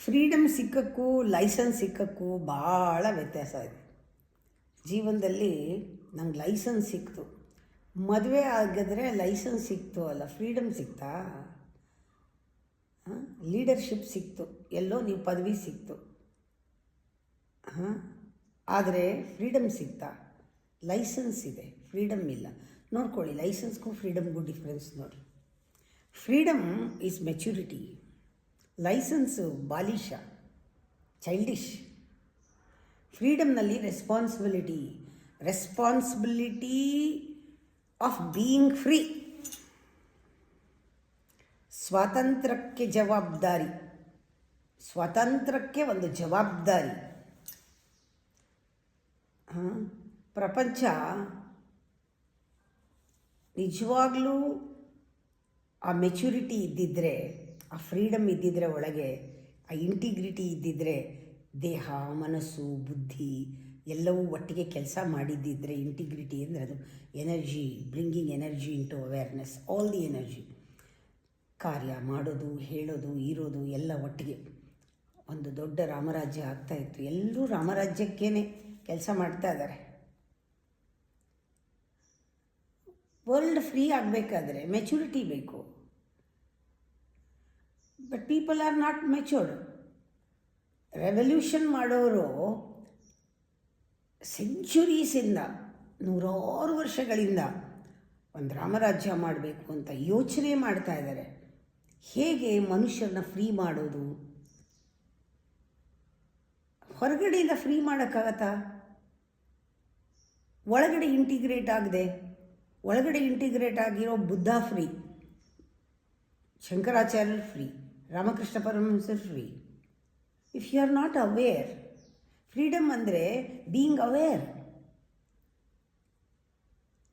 Freedom ಸಿಕ್ಕಕ್ಕೂ licence ಸಿಕ್ಕಕ್ಕೂ ಭಾಳ ವ್ಯತ್ಯಾಸ ಇದೆ. ಜೀವನದಲ್ಲಿ ನಂಗೆ ಲೈಸೆನ್ಸ್ ಸಿಕ್ತು, ಮದುವೆ ಆಗಿದ್ರೆ ಲೈಸೆನ್ಸ್ ಸಿಕ್ತು ಅಲ್ಲ, ಫ್ರೀಡಮ್ ಸಿಕ್ತಾ? ಲೀಡರ್ಶಿಪ್ ಸಿಕ್ತು, ಎಲ್ಲೋ ನೀವು ಪದವಿ ಸಿಕ್ತು, ಆದರೆ ಫ್ರೀಡಮ್ ಸಿಕ್ತಾ? ಲೈಸೆನ್ಸ್ ಇದೆ, ಫ್ರೀಡಮ್ ಇಲ್ಲ. ನೋಡ್ಕೊಳ್ಳಿ, ಲೈಸೆನ್ಸ್ಗೂ ಫ್ರೀಡಮ್ಗೂ ಡಿಫ್ರೆನ್ಸ್ ನೋಡಿ. ಫ್ರೀಡಮ್ ಈಸ್ ಮೆಚ್ಯೂರಿಟಿ, ಲೈಸೆನ್ಸು ಬಾಲಿಶ, ಚೈಲ್ಡಿಶ್. ಫ್ರೀಡಮ್ನಲ್ಲಿ ರೆಸ್ಪಾನ್ಸಿಬಿಲಿಟಿ ಆಫ್ ಬೀಯಿಂಗ್ ಫ್ರೀ, ಸ್ವಾತಂತ್ರ್ಯಕ್ಕೆ ಜವಾಬ್ದಾರಿ, ಸ್ವಾತಂತ್ರ್ಯಕ್ಕೆ ಒಂದು ಜವಾಬ್ದಾರಿ. ಪ್ರಪಂಚ ನಿಜವಾಗ್ಲೂ ಆ ಮೆಚ್ಯೂರಿಟಿ ಇದ್ದಿದ್ದರೆ, ಆ ಫ್ರೀಡಮ್ ಇದ್ದಿದ್ದರೆ, ಒಳಗೆ ಆ ಇಂಟಿಗ್ರಿಟಿ ಇದ್ದಿದ್ದರೆ, ದೇಹ ಮನಸ್ಸು ಬುದ್ಧಿ ಎಲ್ಲವೂ ಒಟ್ಟಿಗೆ ಕೆಲಸ ಮಾಡಿದ್ದಿದ್ರೆ, ಇಂಟಿಗ್ರಿಟಿ ಅಂದರೆ ಅದು energy, bringing energy into awareness, all the energy, ಕಾರ್ಯ ಮಾಡೋದು, ಹೇಳೋದು, ಇರೋದು ಎಲ್ಲ ಒಟ್ಟಿಗೆ ಒಂದು ದೊಡ್ಡ ರಾಮರಾಜ್ಯ ಆಗ್ತಾಯಿತ್ತು. ಎಲ್ಲರೂ ರಾಮರಾಜ್ಯಕ್ಕೇ ಕೆಲಸ ಮಾಡ್ತಾ ಇದ್ದಾರೆ. ವರ್ಲ್ಡ್ ಫ್ರೀ ಆಗಬೇಕಾದ್ರೆ ಮೆಚುರಿಟಿ ಬೇಕು. But people are not matured. Revolution ಮಾಡೋರು ಸೆಂಚುರೀಸಿಂದ, ನೂರಾರು ವರ್ಷಗಳಿಂದ ಒಂದು ರಾಮರಾಜ್ಯ ಮಾಡಬೇಕು ಅಂತ ಯೋಚನೆ ಮಾಡ್ತಾ ಇದ್ದಾರೆ. ಹೇಗೆ ಮನುಷ್ಯರನ್ನ ಫ್ರೀ ಮಾಡೋದು? ಹೊರಗಡೆಯಿಂದ ಫ್ರೀ ಮಾಡೋಕ್ಕಾಗತ್ತಾ? ಒಳಗಡೆ ಇಂಟಿಗ್ರೇಟ್ ಆಗದೆ, ಒಳಗಡೆ ಇಂಟಿಗ್ರೇಟ್ ಆಗಿರೋ ಬುದ್ಧ ಫ್ರೀ, ಶಂಕರಾಚಾರ್ಯರು ಫ್ರೀ, ರಾಮಕೃಷ್ಣ ಪರಮಹಂಸರು free. If you are not aware, freedom ಅಂದರೆ ಬೀಯಿಂಗ್ ಅವೇರ್.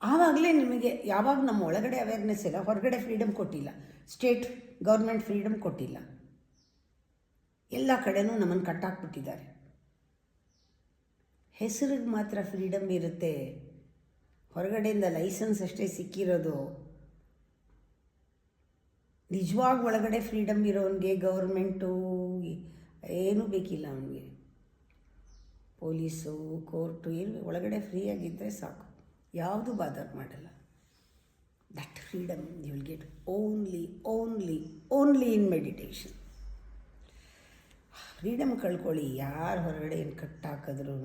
ಆವಾಗಲೇ ನಿಮಗೆ, ಯಾವಾಗ ನಮ್ಮ ಒಳಗಡೆ ಅವೇರ್ನೆಸ್ ಇಲ್ಲ, ಹೊರಗಡೆ ಫ್ರೀಡಮ್ ಕೊಟ್ಟಿಲ್ಲ, ಸ್ಟೇಟ್ ಗೌರ್ಮೆಂಟ್ ಫ್ರೀಡಮ್ ಕೊಟ್ಟಿಲ್ಲ, ಎಲ್ಲ ಕಡೆನೂ ನಮ್ಮನ್ನು ಕಟ್ಟಾಕ್ಬಿಟ್ಟಿದ್ದಾರೆ. ಹೆಸರಿಗೆ ಮಾತ್ರ ಫ್ರೀಡಮ್ ಇರುತ್ತೆ, ಹೊರಗಡೆಯಿಂದ ಲೈಸೆನ್ಸ್ ಅಷ್ಟೇ ಸಿಕ್ಕಿರೋದು. ನಿಜವಾಗಿ ಒಳಗಡೆ ಫ್ರೀಡಮ್ ಇರೋನಿಗೆ ಗೌರ್ಮೆಂಟು ಏನೂ ಬೇಕಿಲ್ಲ. ಅವನಿಗೆ ಪೊಲೀಸು ಕೋರ್ಟು ಏನು, ಒಳಗಡೆ ಫ್ರೀಯಾಗಿದ್ದರೆ ಸಾಕು, ಯಾವುದು ಬಾದರ್ ಮಾಡಲ್ಲ. That freedom you will get only in meditation. Freedom ಕಳ್ಕೊಳ್ಳಿ, ಯಾರು ಹೊರಗಡೆ ಏನು ಕಟ್ಟಾಕಿದ್ರೂ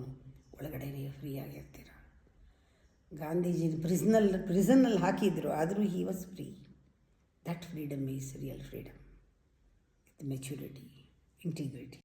ಒಳಗಡೆ ನೀವು ಫ್ರೀಯಾಗಿರ್ತೀರ. ಗಾಂಧೀಜಿನ ಪ್ರಿಸನ್ನಲ್ಲಿ ಹಾಕಿದ್ರು, ಆದರೂ he was free. That freedom is real freedom, with maturity, integrity.